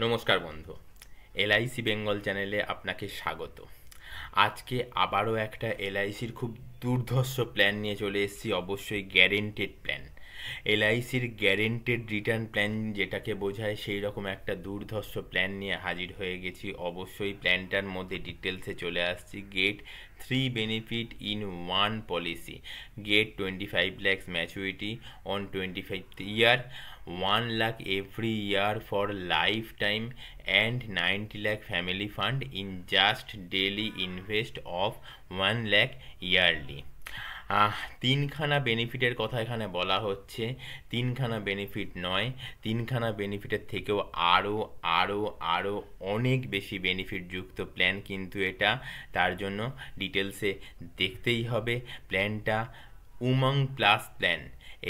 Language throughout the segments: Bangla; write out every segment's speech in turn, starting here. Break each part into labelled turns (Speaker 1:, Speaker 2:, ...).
Speaker 1: নমস্কার বন্ধু, এলআইসি বেঙ্গল চ্যানেলে আপনাকে স্বাগত। আজকে আবারও একটা এলআইসির খুব দুর্ধর্ষ প্ল্যান নিয়ে চলে এসেছি, অবশ্যই গ্যারেন্টেড প্ল্যান। এলআইসির গ্যারেন্টেড রিটার্ন প্ল্যান যেটাকে বোঝায় সেই রকম একটা দুর্ধর্ষ প্ল্যান নিয়ে হাজির হয়ে গেছি। অবশ্যই প্ল্যানটার মধ্যে ডিটেলসে চলে আসছি। Get 3 benefit in one policy, get 25 lakhs maturity on 25th year, 1 lakh every year for lifetime and 90 lakh family fund in just daily invest of 1 lakh yearly। তিনখানা বেনিফিটের কথা এখানে বলা হচ্ছে। তিনখানা বেনিফিট নয়, তিনখানা বেনিফিটের থেকেও আরও আরও আরও অনেক বেশি বেনিফিট যুক্ত প্ল্যান কিন্তু এটা। তার জন্য ডিটেলসে দেখতেই হবে প্ল্যানটা। উমং প্লাস প্ল্যান,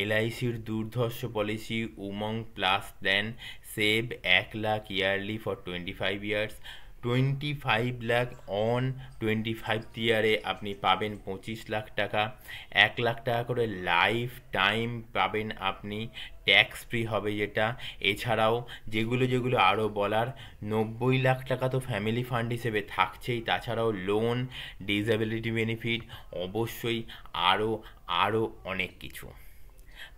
Speaker 1: এলআইসির দুর্ধর্ষ policy Umang plus plan. Save 1 lakh yearly for 25 years, 25 lakh on 25 ইয়ারে আপনি পাবেন 25 লাখ টাকা। 1 লাখ টাকা করে লাইফ টাইম পাবেন আপনি, ট্যাক্স ফ্রি হবে যেটা। এছাড়াও যেগুলো আরও বলার, 90 লাখ টাকা তো ফ্যামিলি ফান্ড হিসেবে থাকছেই, তাছাড়াও লোন, ডিসএবিলিটি বেনিফিট, অবশ্যই আরও অনেক কিছু।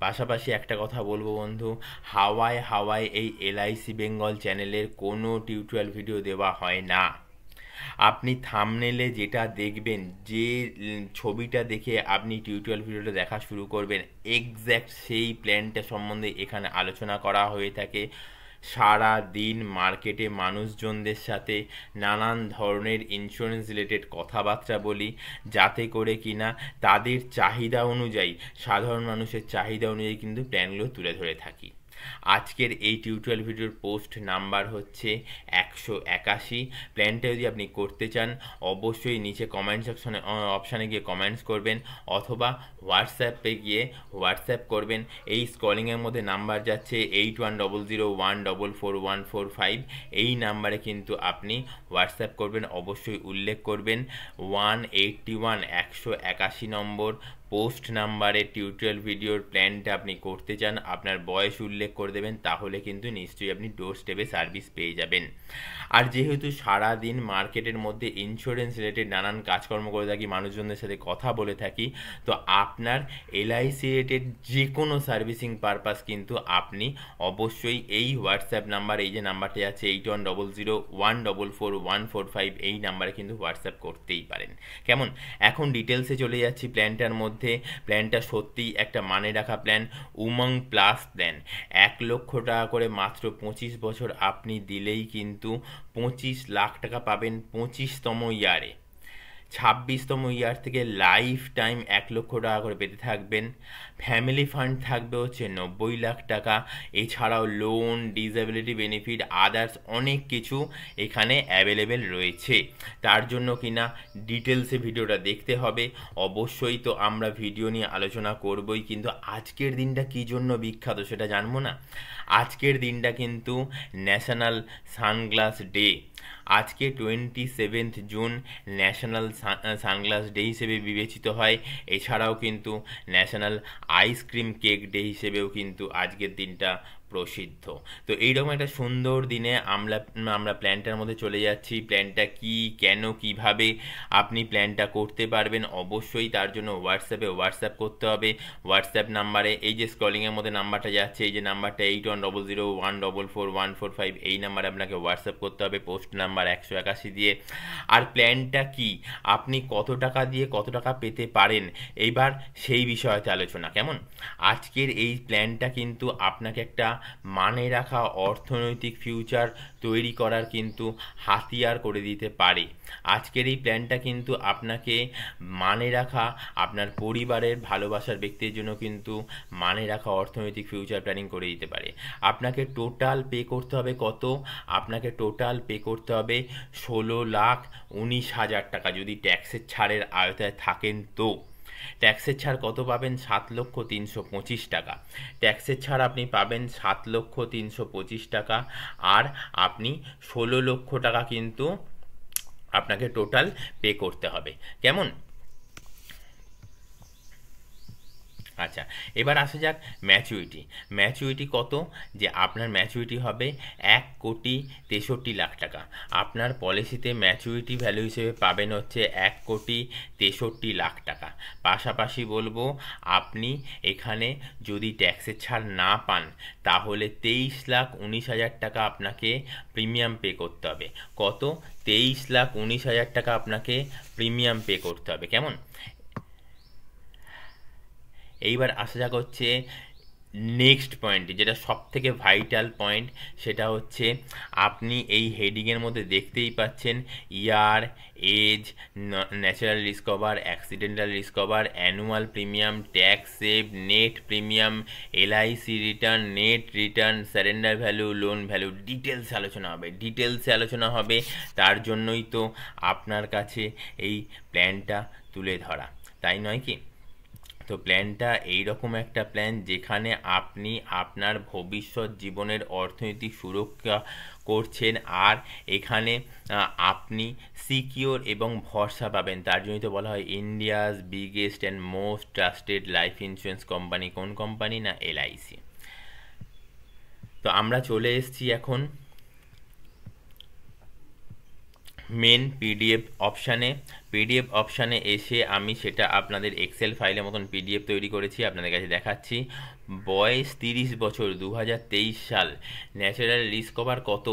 Speaker 1: পাশাপাশি একটা কথা বলবো বন্ধু, হাওয়ায় এই এলআইসি বেঙ্গল চ্যানেলের কোনো টিউটোরিয়াল ভিডিও দেওয়া হয় না। আপনি থাম্বনেলে যেটা দেখবেন, যে ছবিটা দেখে আপনি টিউটোরিয়াল ভিডিওটা দেখা শুরু করবেন, এক্স্যাক্ট সেই প্ল্যানটা সম্বন্ধে এখানে আলোচনা করা হয়ে থাকে। সারা দিন মার্কেটে মানুষজনদের সাথে নানান ধরনের ইন্স্যুরেন্স রিলেটেড কথাবার্তা বলি, যাতে করে কিনা তাদের চাহিদা অনুযায়ী, সাধারণ মানুষের চাহিদা অনুযায়ী কিন্তু প্ল্যানগুলো তুলে ধরে থাকি। আজকের এই টিউটোরিয়াল ভিডিওর পোস্ট নাম্বার হচ্ছে 181। প্ল্যানটা যদি আপনি করতে চান অবশ্যই নিচে কমেন্ট সেকশনে অপশানে গিয়ে কমেন্টস করবেন, অথবা হোয়াটসঅ্যাপে গিয়ে হোয়াটসঅ্যাপ করবেন। এই স্কলিংয়ের মধ্যে নাম্বার যাচ্ছে 8100144145। এই নাম্বারে কিন্তু আপনি হোয়াটসঅ্যাপ করবেন, অবশ্যই উল্লেখ করবেন 181 181 নম্বর পোস্ট নাম্বারে টিউটোরিয়াল ভিডিওর প্ল্যানটা আপনি করতে চান, আপনার বয়স উল্লেখ করে দেবেন, তাহলে কিন্তু নিশ্চয়ই আপনি ডোর স্টেপে সার্ভিস পেয়ে যাবেন। আর যেহেতু সারাদিন মার্কেটের মধ্যে ইন্স্যুরেন্স রিলেটেড নানান কাজকর্ম করে থাকি, মানুষজনদের সাথে কথা বলে থাকি, তো আপনার এলআইসি রিলেটেড যে কোনো সার্ভিসিং পারপাস কিন্তু আপনি অবশ্যই এই হোয়াটসঅ্যাপ নাম্বার, এই যে নাম্বারটি আছে 8100144145, এই নাম্বারে কিন্তু হোয়াটসঅ্যাপ করতেই পারেন। কেমন? এখন ডিটেলসে চলে যাচ্ছি প্ল্যানটার মধ্যে। প্ল্যানটা সত্যিই একটা মানে রাখা প্ল্যান, উমং প্লাস প্ল্যান। 1 লক্ষ টাকা করে মাত্র 25 বছর আপনি দিলেই কিন্তু 25 লাখ টাকা পাবেন 25তম ইয়ারে। 26তম ইয়ার থেকে লাইফ টাইম 1 লক্ষ টাকা করে পেতে থাকবেন। ফ্যামিলি ফান্ড থাকবে হচ্ছে 90 লাখ টাকা। এছাড়াও লোন, ডিসএবিলিটি বেনিফিট, আদার্স অনেক কিছু এখানে অ্যাভেলেবেল রয়েছে। তার জন্য কিনা ডিটেলসে ভিডিওটা দেখতে হবে। অবশ্যই তো আমরা ভিডিও নিয়ে আলোচনা করবই, কিন্তু আজকের দিনটা কী জন্য বিখ্যাত সেটা জানবো না? আজকের দিনটা কিন্তু ন্যাশনাল সানগ্লাস ডে। আজকে 27 জুন ন্যাশনাল সানগ্লাস ডে হিসেবে বিবেচিত হয়। এছাড়াও কিন্তু ন্যাশনাল আইসক্রিম কেক ডে হিসেবেও কিন্তু আজকের দিনটা প্রসিদ্ধ। তো এইরকম একটা সুন্দর দিনে আমরা প্ল্যানটার মধ্যে চলে যাচ্ছি। প্ল্যানটা কি, কেন, কিভাবে আপনি প্ল্যানটা করতে পারবেন, অবশ্যই তার জন্য হোয়াটসঅ্যাপ করতে হবে। হোয়াটসঅ্যাপ নাম্বারে এই যে স্ক্রলিংয়ের মধ্যে নাম্বারটা যাচ্ছে, এই যে নাম্বারটা 8100144145, এই নাম্বারে আপনাকে হোয়াটসঅ্যাপ করতে হবে পোস্ট নাম্বার 181 দিয়ে। আর প্ল্যানটা কি, আপনি কত টাকা দিয়ে কত টাকা পেতে পারেন, এইবার সেই বিষয়তে আলোচনা। কেমন? আজকের এই প্ল্যানটা কিন্তু আপনাকে একটা মানে রাখা অর্থনৈতিক ফিউচার তৈরি করার কিন্তু হাতিয়ার করে দিতে পারে। আজকের এই প্ল্যানটা কিন্তু আপনাকে মানে রাখা, আপনার পরিবারের ভালোবাসার ব্যক্তির জন্য কিন্তু মানে রাখা অর্থনৈতিক ফিউচার প্ল্যানিং করে দিতে পারে। আপনাকে টোটাল পে করতে হবে কত? আপনাকে টোটাল পে করতে হবে 16,19,000 টাকা, যদি ট্যাক্সের ছাড়ের আওতায় থাকেন তো। ট্যাক্সের ছাড় কত পাবেন? 7,325 টাকা। ট্যাক্সের ছাড় আপনি পাবেন 7,325 টাকা, আর আপনি 16 লক্ষ টাকা কিন্তু আপনাকে টোটাল পে করতে হবে। কেমন? আচ্ছা, এবার আসা যাক ম্যাচুরিটি। ম্যাচুরিটি কত? যে আপনার ম্যাচুরিটি হবে 1,63,00,000 টাকা। আপনার পলিসিতে ম্যাচুরিটি ভ্যালু হিসেবে পাবেন হচ্ছে 1,63,00,000 টাকা। পাশাপাশি বলবো আপনি এখানে যদি ট্যাক্সের ছাড় না পান তাহলে 23,19,000 টাকা আপনাকে প্রিমিয়াম পে করতে হবে। কত? 23,19,000 টাকা আপনাকে প্রিমিয়াম পে করতে হবে। কেমন? এইবার আসা যাক হচ্ছে নেক্সট পয়েন্টে, যেটা সব থেকে ভাইটাল পয়েন্ট, সেটা হচ্ছে আপনি এই হেডিংয়ের মধ্যে দেখতেই পাচ্ছেন year, age, natural risk cover, accidental risk cover, annual premium, tax save, net premium, LIC return, net return, surrender value, loan value, ডিটেলসে আলোচনা হবে। তার জন্যই তো আপনার কাছে এই প্ল্যানটা তুলে ধরা, তাই নয় কি? তো প্ল্যানটা এইরকম একটা প্ল্যান যেখানে আপনি আপনার ভবিষ্যৎ জীবনের অর্থনৈতিক সুরক্ষা করছেন, আর এখানে আপনি সিকিওর এবং ভরসা পাবেন। তার জন্যই তো বলা হয় India's biggest and most trusted life insurance company. কোন কোম্পানি? না, এলআইসি। তো আমরা চলে এসেছি এখন মেন পিডিএফ অপশানে এসে আমি সেটা আপনাদের এক্সেল ফাইলের মতন পিডিএফ তৈরি করেছি, আপনাদের কাছে দেখাচ্ছি। বয়স 30 বছর, 2023 সাল। ন্যাচারাল রিস্ক কভার কত?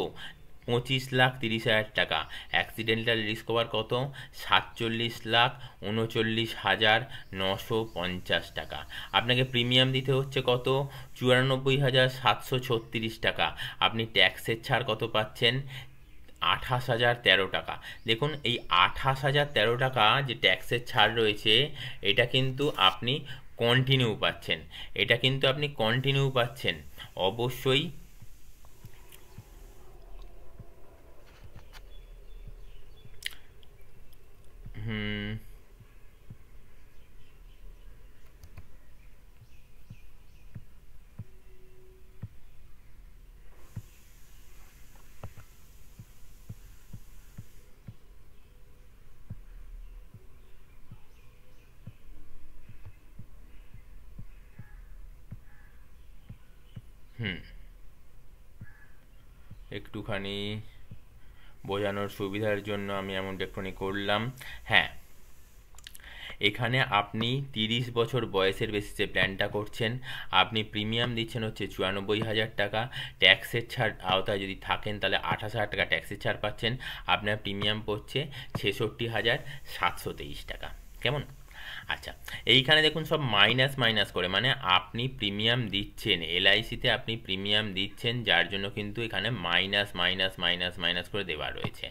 Speaker 1: 25,30,000 টাকা। অ্যাক্সিডেন্টাল রিস্ক কভার কত? 47,39,950 টাকা। আপনাকে প্রিমিয়াম দিতে হচ্ছে কত? 94,736 টাকা। আপনি ট্যাক্সের ছাড় কত পাচ্ছেন? 28,013 টাকা। দেখুন, এই 28,013 টাকা যে ট্যাক্সের ছাড় রয়েছে, এটা কিন্তু আপনি কন্টিনিউ পাচ্ছেন। অবশ্যই একটুখানি বোঝানোর সুবিধার জন্য আমি এমনটা একটুখানি করলাম। হ্যাঁ, এখানে আপনি 30 বছর বয়সের বেসিসে প্ল্যানটা করছেন, আপনি প্রিমিয়াম দিচ্ছেন হচ্ছে 94,000 টাকা। ট্যাক্সের ছাড় আওতায় যদি থাকেন তাহলে 28,000 টাকা ট্যাক্সের ছাড় পাচ্ছেন। আপনার প্রিমিয়াম পড়ছে 66,723 টাকা। কেমন? আচ্ছা, এইখানে দেখুন সব মাইনাস করে, মানে আপনি প্রিমিয়াম দিচ্ছেন, এলআইসিতে আপনি প্রিমিয়াম দিচ্ছেন, যার জন্য কিন্তু এখানে মাইনাস করে দেওয়া রয়েছে।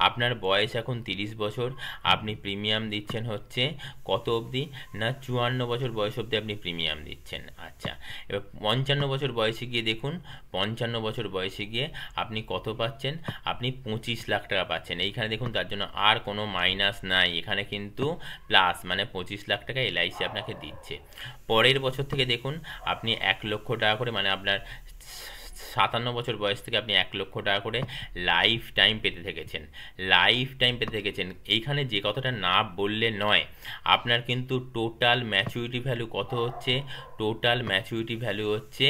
Speaker 1: আপনার বয়স এখন 30 বছর, আপনি প্রিমিয়াম দিচ্ছেন হচ্ছে কত অবধি? না, 54 বছর বয়স অবধি আপনি প্রিমিয়াম দিচ্ছেন। আচ্ছা, এবার 55 বছর বয়সে গিয়ে দেখুন, 55 বছর বয়সে গিয়ে আপনি কত পাচ্ছেন? আপনি 25 লাখ টাকা পাচ্ছেন। এইখানে দেখুন, তার জন্য আর কোনো মাইনাস নাই, এখানে কিন্তু প্লাস, মানে 25 লাখ টাকা এলআইসি আপনাকে দিচ্ছে। পরের বছর থেকে দেখুন, আপনি 1 লক্ষ টাকা করে, মানে আপনার 57 বছর বয়স থেকে আপনি 1 লক্ষ টাকা করে লাইফ টাইম পেতে থেকেছেন। এইখানে যে কথাটা না বললে নয়, আপনার কিন্তু টোটাল ম্যাচুরিটি ভ্যালু কত হচ্ছে? টোটাল ম্যাচুরিটি ভ্যালু হচ্ছে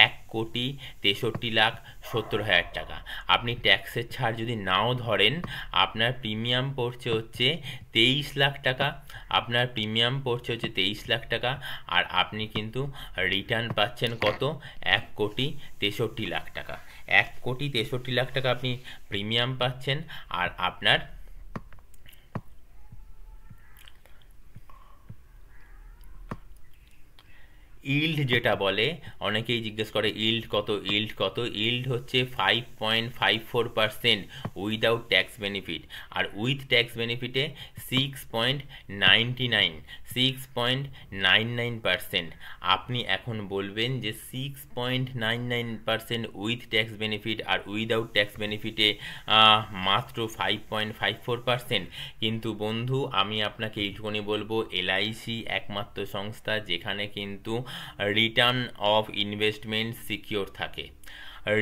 Speaker 1: 1,63,70,000 টাকা। আপনি ট্যাক্সের ছাড় যদি নাও ধরেন, আপনার প্রিমিয়াম পড়ছে হচ্ছে 23 লাখ টাকা। আর আপনি কিন্তু রিটার্ন পাচ্ছেন কত? 1,63,00,000 টাকা। 1,63,00,000 টাকা আপনি প্রিমিয়াম পাচ্ছেন, আর আপনার ইল্ড যেটা বলে, অনেকেই জিজ্ঞেস করে ইল্ড কত? ইল্ড হচ্ছে 5.54% উইদাউট ট্যাক্স বেনিফিট, আর উইথ ট্যাক্স বেনিফিটে 6.99%। আপনি এখন বলবেন যে 6.99% উইথ ট্যাক্স বেনিফিট আর উইদাউট ট্যাক্স বেনিফিটে মাত্র 5.54%। কিন্তু বন্ধু, আমি আপনাকে এইটুকুনি বলবো, এলআইসি একমাত্র সংস্থা যেখানে কিন্তু রিটার্ন অফ ইনভেস্টমেন্ট সিকিওর থাকে।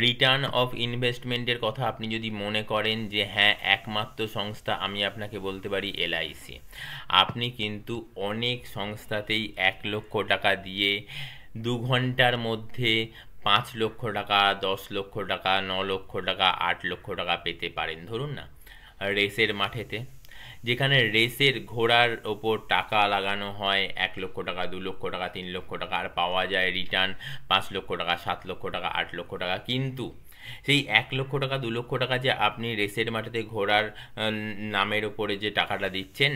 Speaker 1: রিটার্ন অফ ইনভেস্টমেন্টের কথা আপনি যদি মনে করেন যে হ্যাঁ একমাত্র সংস্থা, আমি আপনাকে বলতে পারি LIC। আপনি কিন্তু অনেক সংস্থাতেই 1 লক্ষ টাকা দিয়ে 2 ঘন্টার মধ্যে 5 লক্ষ টাকা, 10 লক্ষ টাকা, 9 লক্ষ টাকা, 8 লক্ষ টাকা পেতে পারেন। ধরুন না রেসের মাঠেতে, যেখানে রেসের ঘোড়ার ওপর টাকা লাগানো হয় 1 লক্ষ টাকা, 2 লক্ষ টাকা, 3 লক্ষ টাকা, আর পাওয়া যায় রিটার্ন 5 লক্ষ টাকা, 7 লক্ষ টাকা, 8 লক্ষ টাকা। কিন্তু সেই 1 লক্ষ টাকা, 2 লক্ষ টাকা যে আপনি রেসের মাঠেতে ঘোড়ার নামের ওপরে যে টাকাটা দিচ্ছেন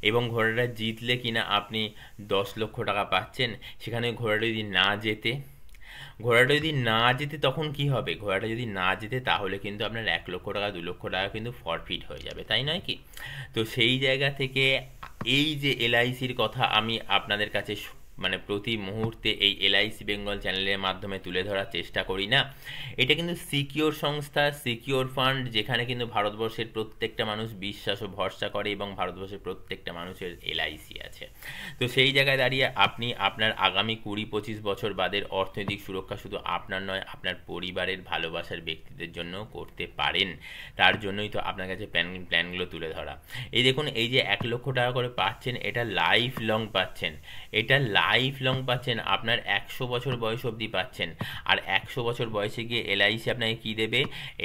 Speaker 1: এবং ঘোড়াটা জিতলে কিনা আপনি 10 লক্ষ টাকা পাচ্ছেন, সেখানে ঘোড়াটা যদি না যেতে তখন কি হবে? ঘোড়াটা যদি না যেতে তাহলে কিন্তু আপনার 1 লক্ষ টাকা, 2 লক্ষ টাকা কিন্তু ফরফিট হয়ে যাবে, তাই নয় কি? তো সেই জায়গা থেকে এই যে LICর কথা আমি আপনাদের কাছে মানে প্রতি মুহূর্তে এই LIC বেঙ্গল চ্যানেলের মাধ্যমে তুলে ধরার চেষ্টা করি না, এটা কিন্তু সিকিওর সংস্থা, সিকিওর ফান্ড, যেখানে কিন্তু ভারতবর্ষের প্রত্যেকটা মানুষ বিশ্বাস ও ভরসা করে এবং ভারতবর্ষের প্রত্যেকটা মানুষের LIC আছে। তো সেই জায়গায় দাঁড়িয়ে আপনি আপনার আগামী 20-25 বছর বাদের অর্থনৈতিক সুরক্ষা শুধু আপনার নয়, আপনার পরিবারের ভালোবাসার ব্যক্তিদের জন্য করতে পারেন। তার জন্যই তো আপনার কাছে প্ল্যানগুলো তুলে ধরা। এই দেখুন, এই যে 1 লক্ষ টাকা করে পাচ্ছেন, এটা লাইফ লং পাচ্ছেন, আপনার 100 বছর বয়স অবধি পাচ্ছেন। আর 100 বছর বয়সে গিয়ে LIC আপনাকে কি দেবে?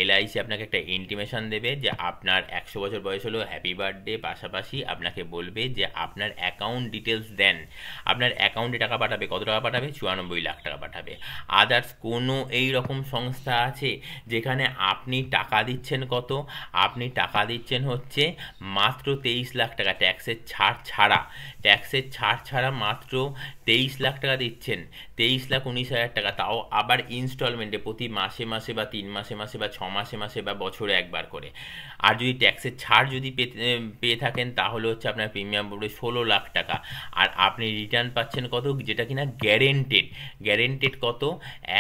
Speaker 1: LIC আপনাকে একটা ইন্টিমেশন দেবে যে আপনার 100 বছর বয়স হলো, হ্যাপি বার্থডে। পাশাপাশি আপনাকে বলবে যে আপনার অ্যাকাউন্ট ডিটেলস দেন, আপনার অ্যাকাউন্টে টাকা পাঠাবে। কত টাকা পাঠাবে? 94 লাখ টাকা পাঠাবে। আদার্স কোনো এই রকম সংস্থা আছে যেখানে আপনি টাকা দিচ্ছেন কত? আপনি টাকা দিচ্ছেন হচ্ছে মাত্র 23 লাখ টাকা, ট্যাক্সের ছাড় ছাড়া মাত্র 23 লাখ টাকা দিচ্ছেন, 23,19,000 টাকা, তাও আবার ইনস্টলমেন্টে প্রতি মাসে মাসে বা 3 মাসে মাসে বা 6 মাসে মাসে বা বছরে একবার করে। আর যদি ট্যাক্সের ছাড় যদি পেয়ে থাকেন তাহলে হচ্ছে আপনার প্রিমিয়াম পড়বে 16 লাখ টাকা। আর আপনি রিটার্ন পাচ্ছেন কত? যেটা কিনা গ্যারেন্টেড কত?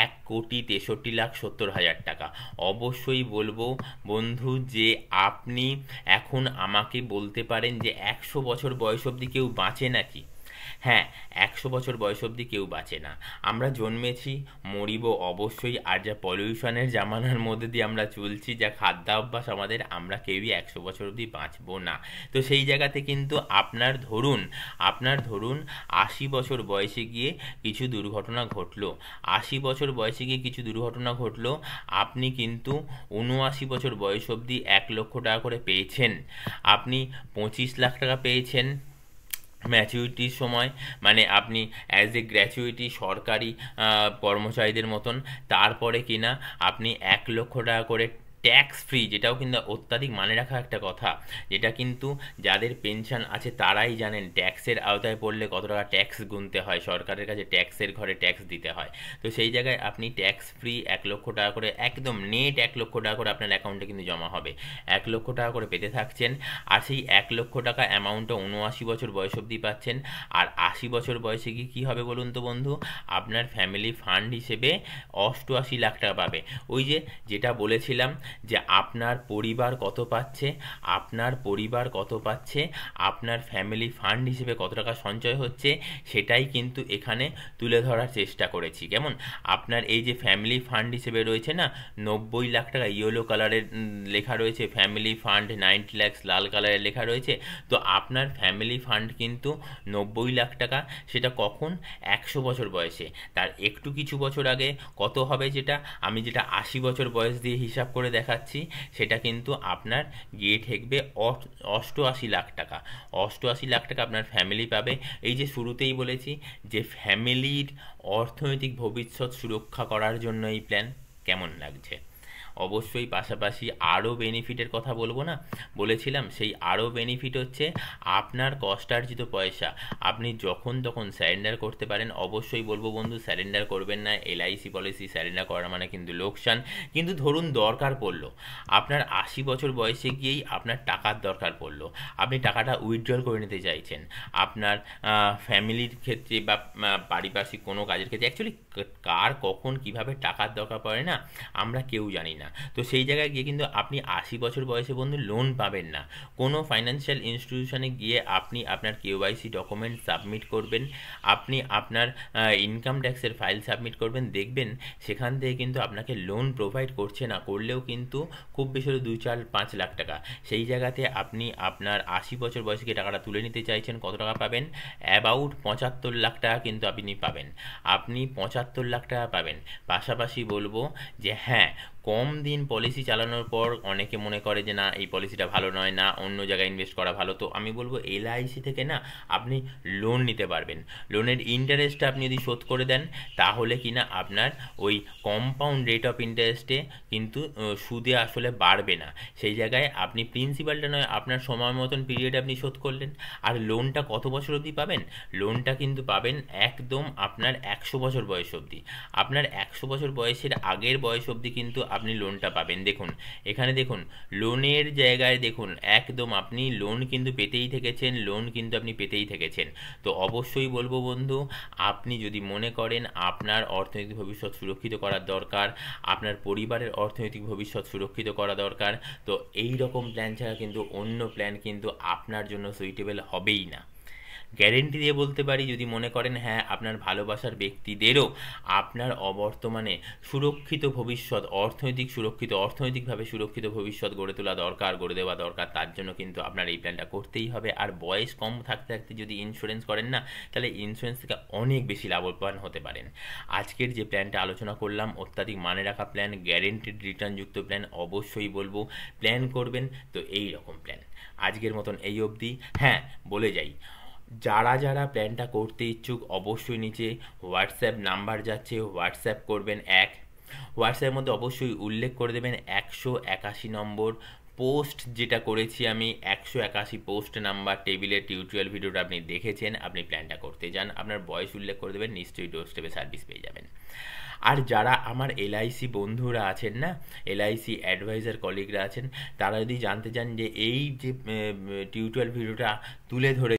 Speaker 1: 1,63,70,000 টাকা। অবশ্যই বলবো বন্ধু যে আপনি এখন আমাকে বলতে পারেন যে 100 বছর বয়স অবধি কেউ বাঁচে নাকি? হ্যাঁ, 100 বছর বয়স অবধি কেউ বাঁচে না। আমরা জন্মেছি, মরিব অবশ্যই। আর যা পলিউশনের জামানার মধ্যে দিয়ে আমরা চলছি, যা খাদ্যাভ্যাস আমাদের, আমরা কেউই 100 বছর অবধি বাঁচবো না। তো সেই জায়গাতে কিন্তু আপনার ধরুন 80 বছর বয়সে গিয়ে কিছু দুর্ঘটনা ঘটলো, আপনি কিন্তু 79 বছর বয়স অবধি 1 লক্ষ টাকা করে পেয়েছেন। আপনি 25 লাখ টাকা পেয়েছেন ম্যাচুরিটির সময়, মানে আপনি অ্যাজ এ গ্র্যাচুইটি সরকারি কর্মচারীদের মতন। তারপরে কিনা আপনি 1 লক্ষ টাকা করে ট্যাক্স ফ্রি, যেটাও কিন্তু অত্যাধিক মানে রাখা একটা কথা, যেটা কিন্তু যাদের পেনশন আছে তারাই জানেন ট্যাক্সের আওতায় পড়লে কত টাকা ট্যাক্স গুনতে হয়, সরকারের কাছে ট্যাক্সের ঘরে ট্যাক্স দিতে হয়। তো সেই জায়গায় আপনি ট্যাক্স ফ্রি 1 লক্ষ টাকা করে, একদম নেট 1 লক্ষ টাকা করে আপনার অ্যাকাউন্টে কিন্তু জমা হবে, 1 লক্ষ টাকা করে পেতে থাকছেন। আর সেই 1 লক্ষ টাকা অ্যামাউন্টটা 79 বছর বয়স অবধি পাচ্ছেন। আর 80 বছর বয়সে গিয়ে কী হবে বলুন তো বন্ধু? আপনার ফ্যামিলি ফান্ড হিসেবে 88 লাখ টাকা পাবে। ওই যেটা বলেছিলাম যে আপনার পরিবার কত পাচ্ছে, আপনার ফ্যামিলি ফান্ড হিসেবে কত টাকা সঞ্চয় হচ্ছে, সেটাই কিন্তু এখানে তুলে ধরার চেষ্টা করেছি। কেমন? আপনার এই যে ফ্যামিলি ফান্ড হিসেবে রয়েছে না 90 লাখ টাকা, ইয়েলো কালারের লেখা রয়েছে ফ্যামিলি ফান্ড, 90 লাখস লাল কালারের লেখা রয়েছে। তো আপনার ফ্যামিলি ফান্ড কিন্তু 90 লাখ টাকা। সেটা কখন? 100 বছর বয়সে। তার একটু কিছু বছর আগে কত হবে? যেটা 80 বছর বয়স দিয়ে হিসাব করে দেখাচ্ছি, সেটা কিন্তু আপনার গিয়ে ঠেকবে 88 লাখ টাকা। 88 লাখ টাকা আপনার ফ্যামিলি পাবে। এই যে শুরুতেই বলেছি যে ফ্যামিলির অর্থনৈতিক ভবিষ্যৎ সুরক্ষা করার জন্য এই প্ল্যান। কেমন লাগছে? অবশ্যই পাশাপাশি আরও বেনিফিটের কথা বলবো না, বলেছিলাম সেই আরও বেনিফিট হচ্ছে আপনার কষ্টার্জিত পয়সা আপনি যখন তখন স্যারেন্ডার করতে পারেন। অবশ্যই বলবো বন্ধু, স্যারেন্ডার করবেন না। LIC পলিসি স্যারেন্ডার করা মানে কিন্তু লোকসান। কিন্তু ধরুন দরকার পড়লো, আপনার 80 বছর বয়সে গিয়েই আপনার টাকার দরকার পড়লো, আপনি টাকাটা উইথড্রল করে নিতে চাইছেন আপনার ফ্যামিলির ক্ষেত্রে বা পারিপার্শ্বিক কোনো কাজের ক্ষেত্রে। অ্যাকচুয়ালি কার কখন কিভাবে টাকার দরকার পড়ে না আমরা কেউ জানি না। না। তো সেই জায়গায় গিয়ে কিন্তু আপনি 80 বছর বয়সে বন্ধু লোন পাবেন না। কোনো ফাইন্যান্সিয়াল ইনস্টিটিউশনে গিয়ে আপনি আপনার কেওয়াইসি ডকুমেন্ট সাবমিট করবেন, আপনি আপনার ইনকাম ট্যাক্সের ফাইল সাবমিট করবেন, দেখবেন সেখান থেকে কিন্তু আপনাকে লোন প্রোভাইড করছে না, করলেও কিন্তু খুব বেশি হলে 2, 4, 5 লাখ টাকা। সেই জায়গাতে আপনি আপনার 80 বছর বয়সে গিয়ে টাকাটা তুলে নিতে চাইছেন, কত টাকা পাবেন? অ্যাবাউট 75 লাখ টাকা কিন্তু আপনি পাবেন। আপনি 75 লাখ টাকা পাবেন। পাশাপাশি বলবো যে হ্যাঁ, কম দিন পলিসি চালানোর পর অনেকে মনে করে যে না এই পলিসিটা ভালো নয়, না অন্য জায়গায় ইনভেস্ট করা ভালো। তো আমি বলবো এলআইসি থেকে না আপনি লোন নিতে পারবেন। লোনের ইন্টারেস্টটা আপনি যদি শোধ করে দেন তাহলে কিনা আপনার ওই কম্পাউন্ড রেট অফ ইন্টারেস্টে কিন্তু সুদে আসলে বাড়বে না। সেই জায়গায় আপনি প্রিন্সিপালটা নয় আপনার সময় মতন পিরিয়ডে আপনি শোধ করলেন। আর লোনটা কত বছর অবধি পাবেন? লোনটা কিন্তু পাবেন একদম আপনার 100 বছর বয়স অবধি। আপনার 100 বছর বয়সের আগের বয়স অবধি কিন্তু আপনি লোনটা পাবেন। দেখুন এখানে দেখুন লোনের জায়গায় দেখুন একদম আপনি লোন কিন্তু পেতেই থেকেছেন, লোন কিন্তু আপনি পেতেই থেকেছেন। তো অবশ্যই বলবো বন্ধু, আপনি যদি মনে করেন আপনার অর্থনৈতিক ভবিষ্যৎ সুরক্ষিত করার দরকার, আপনার পরিবারের অর্থনৈতিক ভবিষ্যৎ সুরক্ষিত করা দরকার, তো এই রকম প্ল্যান ছাড়া কিন্তু অন্য প্ল্যান কিন্তু আপনার জন্য সুইটেবল হবেই না। গ্যারেন্টি দিয়ে বলতে পারি, যদি মনে করেন হ্যাঁ আপনার ভালোবাসার ব্যক্তিদেরও আপনার অবর্তমানে সুরক্ষিত ভবিষ্যৎ, অর্থনৈতিকভাবে সুরক্ষিত ভবিষ্যৎ গড়ে তোলা দরকার, গড়ে দেওয়া দরকার, তার জন্য কিন্তু আপনার এই প্ল্যানটা করতেই হবে। আর বয়স কম থাকতে থাকতে যদি ইন্স্যুরেন্স করেন না, তাহলে ইন্স্যুরেন্স থেকে অনেক বেশি লাভবান হতে পারেন। আজকের যে প্ল্যানটা আলোচনা করলাম অত্যাধিক মানে রাখা প্ল্যান, গ্যারেন্টিড রিটার্নযুক্ত প্ল্যান, অবশ্যই বলবো প্ল্যান করবেন। তো এই রকম প্ল্যান আজকের মতন এই অবধি। হ্যাঁ বলে যাই, যারা যারা প্ল্যানটা করতে ইচ্ছুক অবশ্যই নিচে হোয়াটসঅ্যাপ নাম্বার যাচ্ছে, হোয়াটসঅ্যাপ করবেন। হোয়াটসঅ্যাপের মধ্যে অবশ্যই উল্লেখ করে দেবেন 181 নম্বর পোস্ট যেটা করেছি আমি, 181 পোস্ট নাম্বার টেবিলের টিউটোরিয়াল ভিডিওটা আপনি দেখেছেন, আপনি প্ল্যানটা করতে যান, আপনার বয়স উল্লেখ করে দেবেন, নিশ্চয়ই ডোর স্টেপে সার্ভিস পেয়ে যাবেন। আর যারা আমার এলআইসি বন্ধুরা আছেন না, এলআইসি অ্যাডভাইজার কলিগরা আছেন, তারা যদি জানতে চান যে এই যে টিউটোরিয়াল ভিডিওটা তুলে ধরে